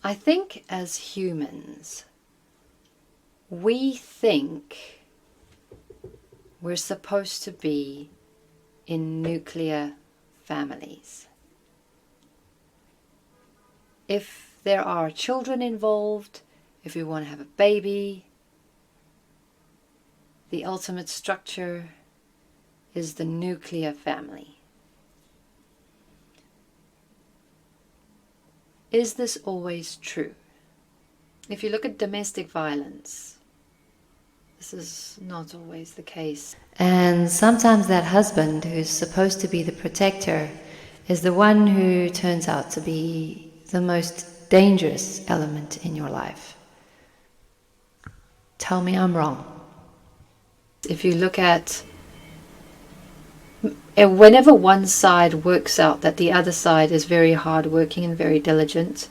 I think as humans, we think we're supposed to be in nuclear families. If there are children involved, if we want to have a baby, the ultimate structure is the nuclear family. Is this always true? If you look at domestic violence, this is not always the case. And sometimes that husband who's supposed to be the protector is the one who turns out to be the most dangerous element in your life. Tell me I'm wrong. If you look at, whenever one side works out that the other side is very hardworking and very diligent,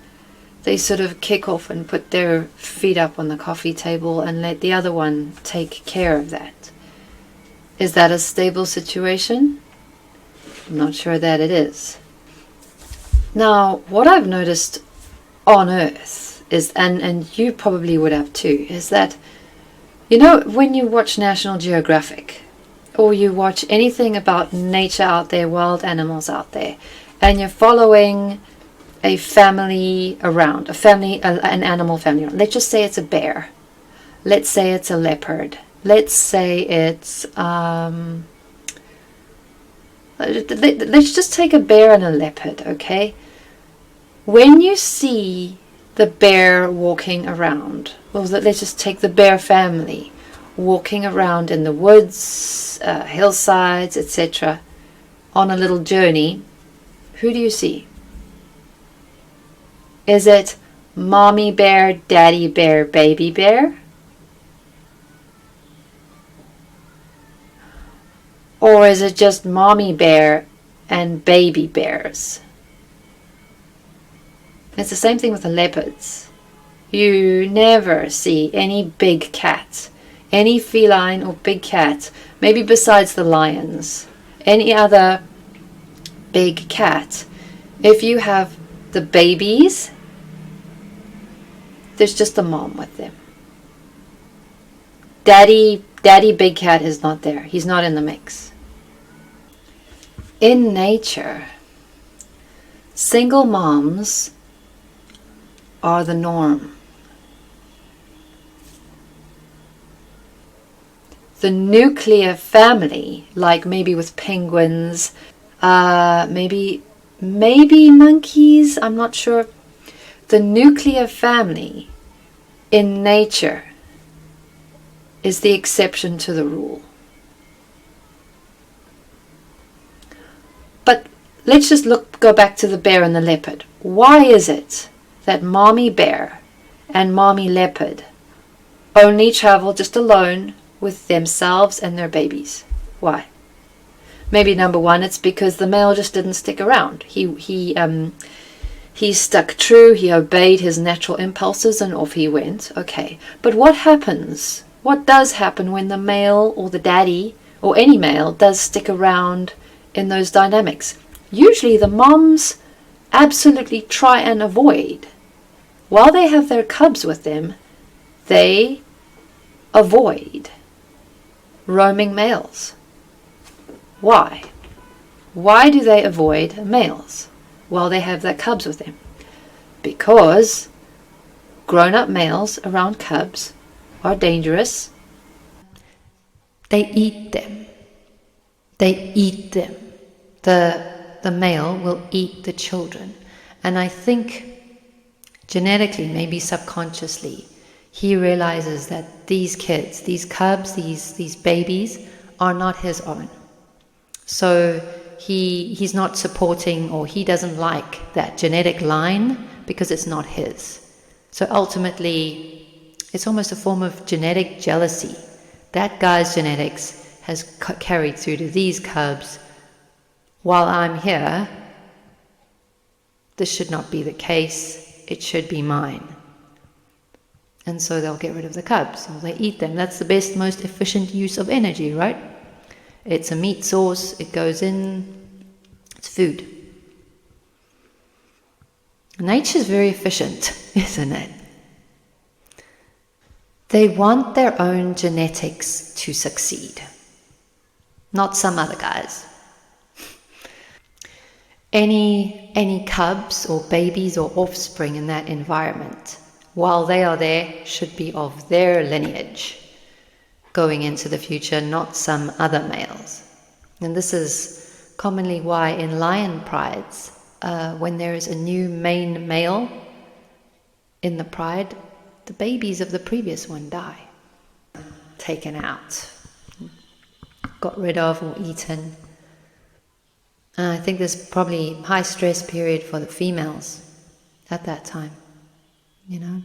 they sort of kick off and put their feet up on the coffee table and let the other one take care of that. Is that a stable situation? I'm not sure that it is. Now, what I've noticed on Earth is, and you probably would have too, is that, you know, when you watch National Geographic, or you watch anything about nature out there, wild animals out there, and you're following a family around, an animal family around. Let's just say it's a bear. Let's say it's a leopard. Let's say it's, let's just take a bear and a leopard, okay? When you see the bear walking around, well, let's just take the bear family walking around in the woods, hillsides, etc., on a little journey, who do you see? Is it mommy bear, daddy bear, baby bear? Or is it just mommy bear and baby bears? It's the same thing with the leopards. You never see any big cat, any feline or big cat, maybe besides the lions, any other big cat. If you have the babies, there's just a mom with them. Daddy big cat is not there. He's not in the mix. In nature, single moms are the norm. The nuclear family, like maybe with penguins, maybe monkeys, I'm not sure. The nuclear family in nature is the exception to the rule. But let's just go back to the bear and the leopard. Why is it that mommy bear and mommy leopard only travel just alone with themselves and their babies? Why? Maybe number one, it's because the male just didn't stick around. He stuck true, he obeyed his natural impulses, and off he went. Okay, but what happens? What does happen when the male or the daddy or any male does stick around in those dynamics? Usually the moms absolutely try and avoid. While they have their cubs with them, they avoid roaming males. Why? Why do they avoid males while they have their cubs with them? Because grown-up males around cubs are dangerous. They eat them. They eat them. The male will eat the children. And I think genetically, maybe subconsciously, he realizes that these kids, these cubs, these babies are not his own. So he's not supporting, or he doesn't like that genetic line because it's not his. So ultimately, it's almost a form of genetic jealousy. That guy's genetics has carried through to these cubs. While I'm here, this should not be the case. It should be mine. And so they'll get rid of the cubs, or they eat them. That's the best, most efficient use of energy, right? It's a meat source, it goes in, it's food. Nature's very efficient. isn't it? They want their own genetics to succeed, not some other guys. Any cubs or babies or offspring in that environment, while they are there, should be of their lineage going into the future, not some other males. And this is commonly why in lion prides, when there is a new main male in the pride, the babies of the previous one die. Taken out, got rid of or eaten. I think there's probably high stress period for the females at that time. You know,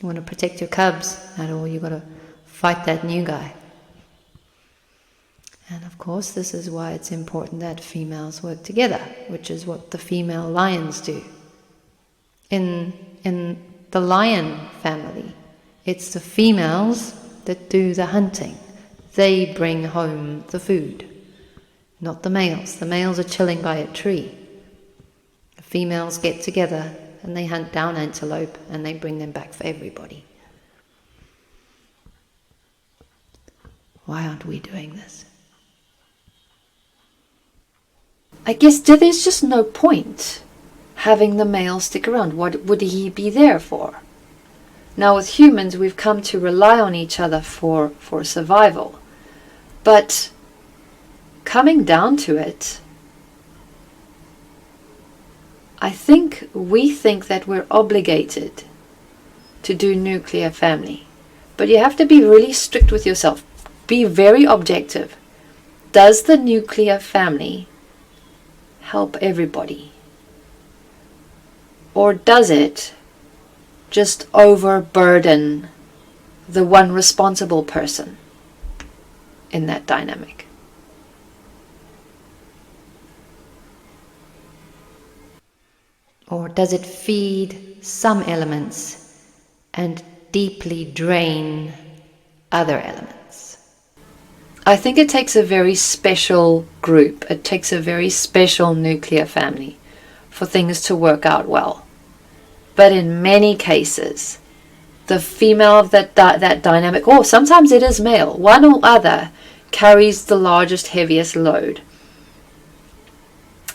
you want to protect your cubs, and all you got to fight that new guy. And of course, this is why it's important that females work together, which is what the female lions do. In the lion family, it's the females that do the hunting. They bring home the food, not the males. The males are chilling by a tree. The females get together and they hunt down antelope and they bring them back for everybody. Why aren't we doing this? I guess there's just no point having the male stick around. What would he be there for? Now with humans, we've come to rely on each other for survival. But coming down to it, I think we think that we're obligated to do nuclear family. But you have to be really strict with yourself. Be very objective. Does the nuclear family help everybody? Or does it just overburden the one responsible person in that dynamic? Or does it feed some elements and deeply drain other elements? I think it takes a very special group. It takes a very special nuclear family for things to work out well. But in many cases, the female of that dynamic, or sometimes it is male, one or other carries the largest, heaviest load.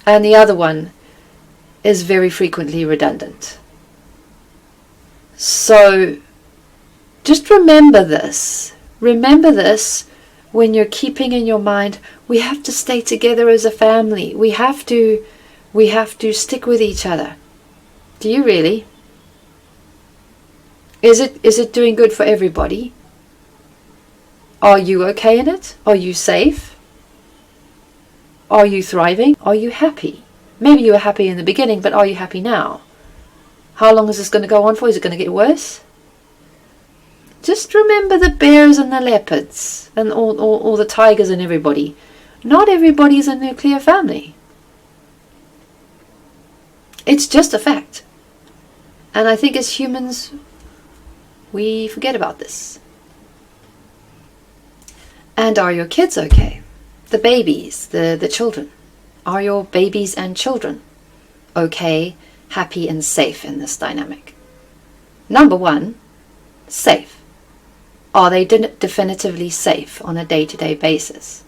And the other one is very frequently redundant. So just remember this. Remember this when you're keeping in your mind, we have to stay together as a family. We have to stick with each other. Do you really? Is it doing good for everybody? Are you okay in it? Are you safe? Are you thriving? Are you happy? Maybe you were happy in the beginning, but are you happy now? How long is this going to go on for? Is it going to get worse? Just remember the bears and the leopards and all the tigers and everybody. Not everybody is a nuclear family. It's just a fact. And I think as humans, we forget about this. And are your kids okay? The babies, the children. Are your babies and children okay, happy and safe in this dynamic? Number one, safe. Are they definitively safe on a day-to-day basis?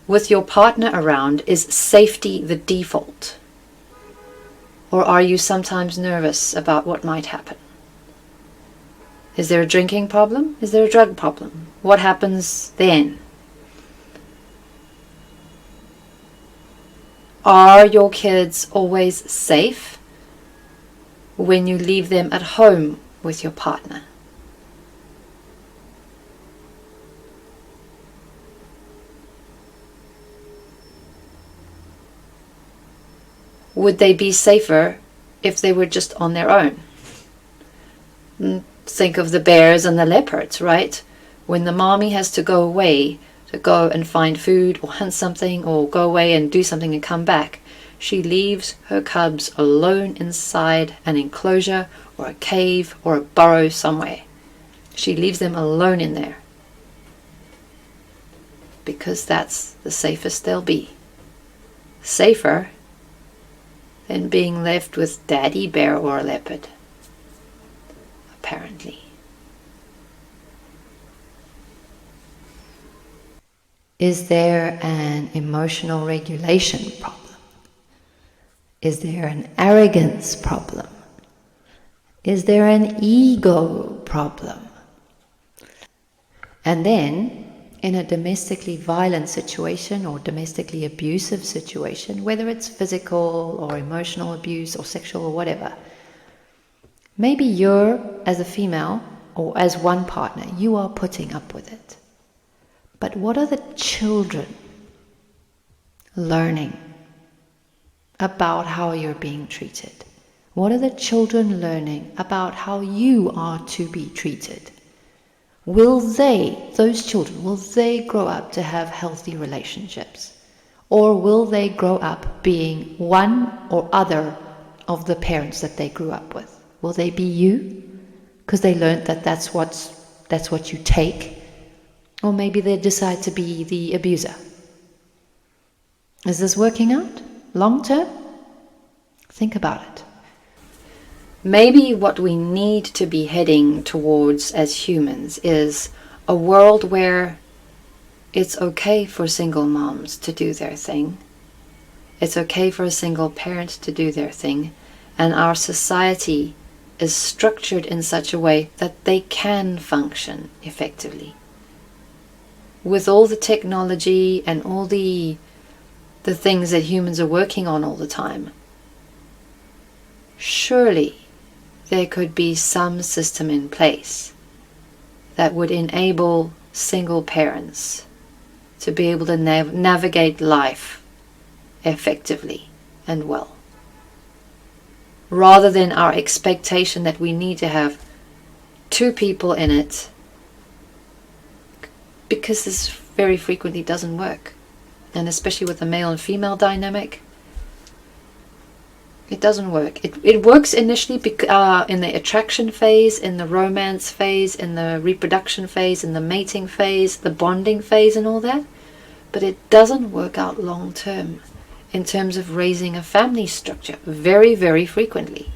With your partner around, is safety the default? Or are you sometimes nervous about what might happen? Is there a drinking problem? Is there a drug problem? What happens then? Are your kids always safe when you leave them at home with your partner? Would they be safer if they were just on their own? Think of the bears and the leopards, right? When the mommy has to go away to go and find food or hunt something or go away and do something and come back, she leaves her cubs alone inside an enclosure or a cave or a burrow somewhere. She leaves them alone in there because that's the safest they'll be. Safer than being left with daddy bear or leopard, apparently. Is there an emotional regulation problem? Is there an arrogance problem? Is there an ego problem? And then, in a domestically violent situation or domestically abusive situation, whether it's physical or emotional abuse or sexual or whatever, maybe you're, as a female or as one partner, you are putting up with it. But what are the children learning about how you're being treated? What are the children learning about how you are to be treated? Will they, those children, will they grow up to have healthy relationships? Or will they grow up being one or other of the parents that they grew up with? Will they be you? Because they learned that that's what you take. Or maybe they decide to be the abuser. Is this working out long term? Think about it. Maybe what we need to be heading towards as humans is a world where it's okay for single moms to do their thing. It's okay for a single parent to do their thing. And our society is structured in such a way that they can function effectively. With all the technology and all the things that humans are working on all the time, surely there could be some system in place that would enable single parents to be able to navigate life effectively and well, rather than our expectation that we need to have two people in it, because this very frequently doesn't work. And especially with the male and female dynamic, it doesn't work. It works initially in the attraction phase, in the romance phase, in the reproduction phase, in the mating phase, the bonding phase and all that. But it doesn't work out long term in terms of raising a family structure, very, very frequently.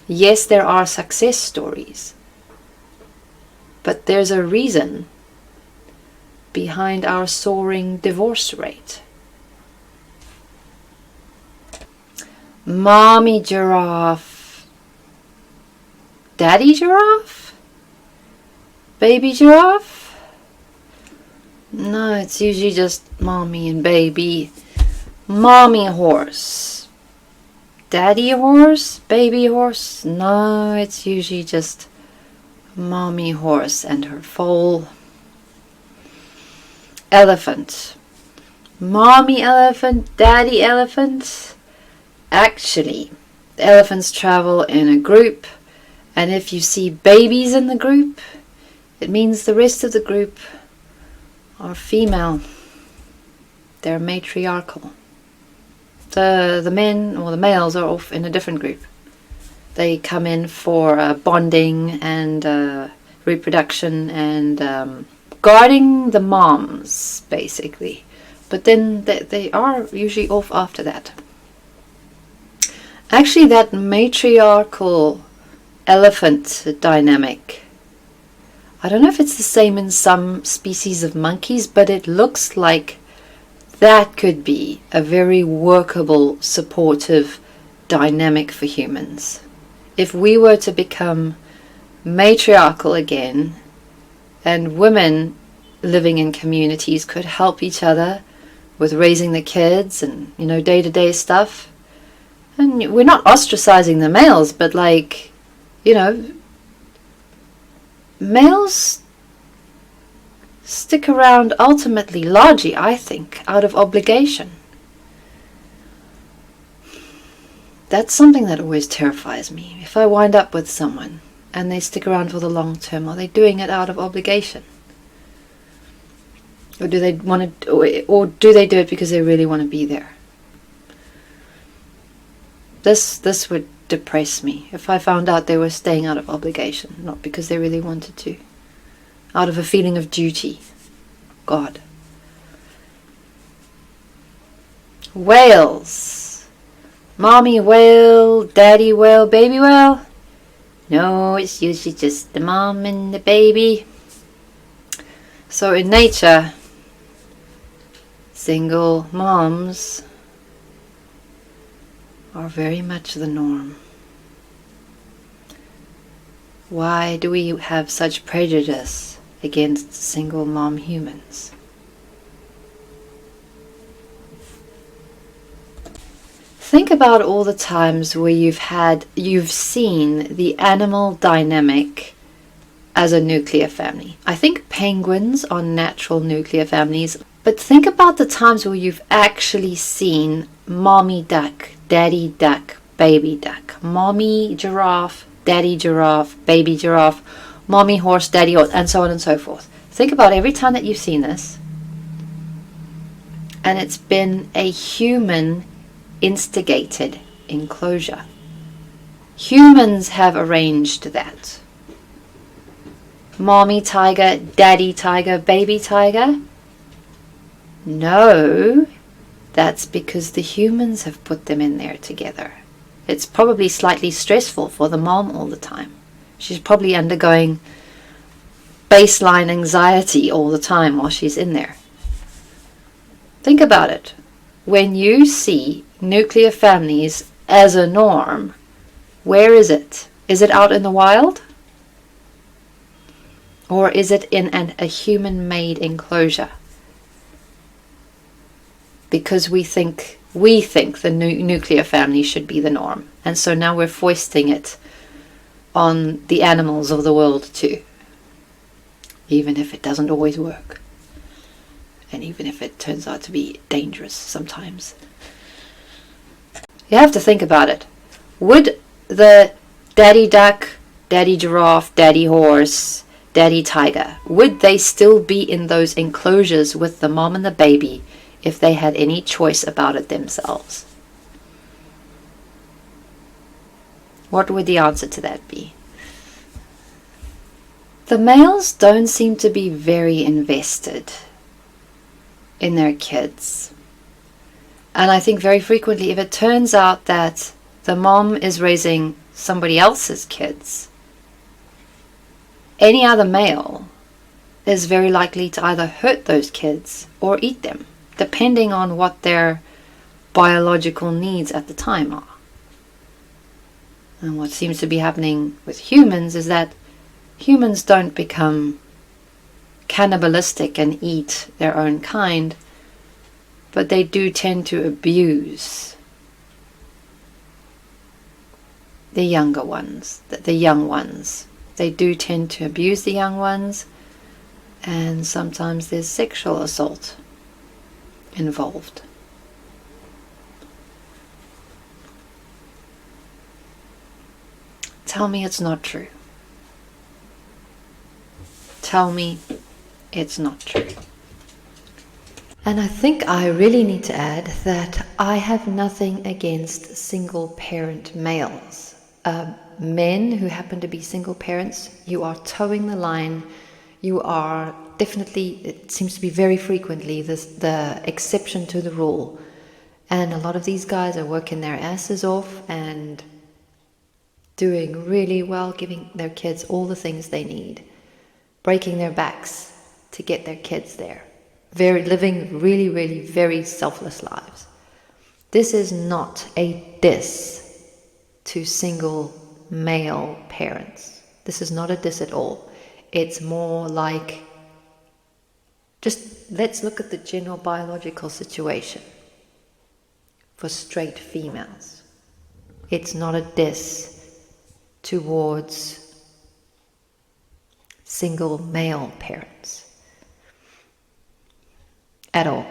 Yes, there are success stories, but there's a reason behind our soaring divorce rate. Mommy giraffe, daddy giraffe, baby giraffe? No, it's usually just mommy and baby. Mommy horse, daddy horse, baby horse? No, it's usually just mommy horse and her foal. Elephant, mommy elephant, daddy elephant? Actually, the elephants travel in a group, and if you see babies in the group, it means the rest of the group are female. They're matriarchal. The men or the males are off in a different group. They come in for bonding and reproduction and guarding the moms, basically. But then they are usually off after that. Actually, that matriarchal elephant dynamic, I don't know if it's the same in some species of monkeys, but it looks like that could be a very workable, supportive dynamic for humans. If we were to become matriarchal again, and women living in communities could help each other with raising the kids and, day-to-day stuff. And we're not ostracizing the males, but males stick around ultimately, largely, I think, out of obligation. That's something that always terrifies me. If I wind up with someone and they stick around for the long term, are they doing it out of obligation? Or do they want to, or do they do it because they really want to be there? This would depress me if I found out they were staying out of obligation, not because they really wanted to, out of a feeling of duty. God. Whales. Mommy whale, daddy whale, baby whale? No, it's usually just the mom and the baby. So in nature, single moms are very much the norm. Why do we have such prejudice against single mom humans? Think about all the times where you've seen the animal dynamic as a nuclear family. I think penguins are natural nuclear families, but think about the times where you've actually seen mommy duck, daddy duck, baby duck, mommy giraffe, daddy giraffe, baby giraffe, mommy horse, daddy horse, and so on and so forth. Think about every time that you've seen this, and it's been a human instigated enclosure. Humans have arranged that. Mommy tiger, daddy tiger, baby tiger? No, that's because the humans have put them in there together. It's probably slightly stressful for the mom all the time. She's probably undergoing baseline anxiety all the time while she's in there. Think about it. When you see nuclear families as a norm, where is it? Is it out in the wild? Or is it in a human-made enclosure? Because we think the nuclear family should be the norm. And so now we're foisting it on the animals of the world too. Even if it doesn't always work. And even if it turns out to be dangerous sometimes. You have to think about it. Would the daddy duck, daddy giraffe, daddy horse, daddy tiger, would they still be in those enclosures with the mom and the baby if they had any choice about it themselves? What would the answer to that be? The males don't seem to be very invested in their kids. And I think very frequently, if it turns out that the mom is raising somebody else's kids, any other male is very likely to either hurt those kids or eat them, depending on what their biological needs at the time are. And what seems to be happening with humans is that humans don't become cannibalistic and eat their own kind, but they do tend to abuse the younger ones, the young ones. They do tend to abuse the young ones, and sometimes there's sexual assault involved. Tell me it's not true. Tell me it's not true. And I think I really need to add that I have nothing against single parent males. Men who happen to be single parents, you are towing the line. You are definitely, it seems to be very frequently, the exception to the rule. And a lot of these guys are working their asses off and doing really well, giving their kids all the things they need, breaking their backs to get their kids there, living really, really very selfless lives. This is not a diss to single male parents. This is not a diss at all. It's more like, just let's look at the general biological situation for straight females. It's not a diss towards single male parents at all.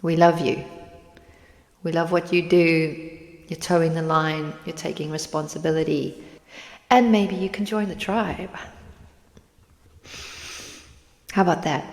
We love you. We love what you do. You're towing the line. You're taking responsibility. And maybe you can join the tribe. How about that?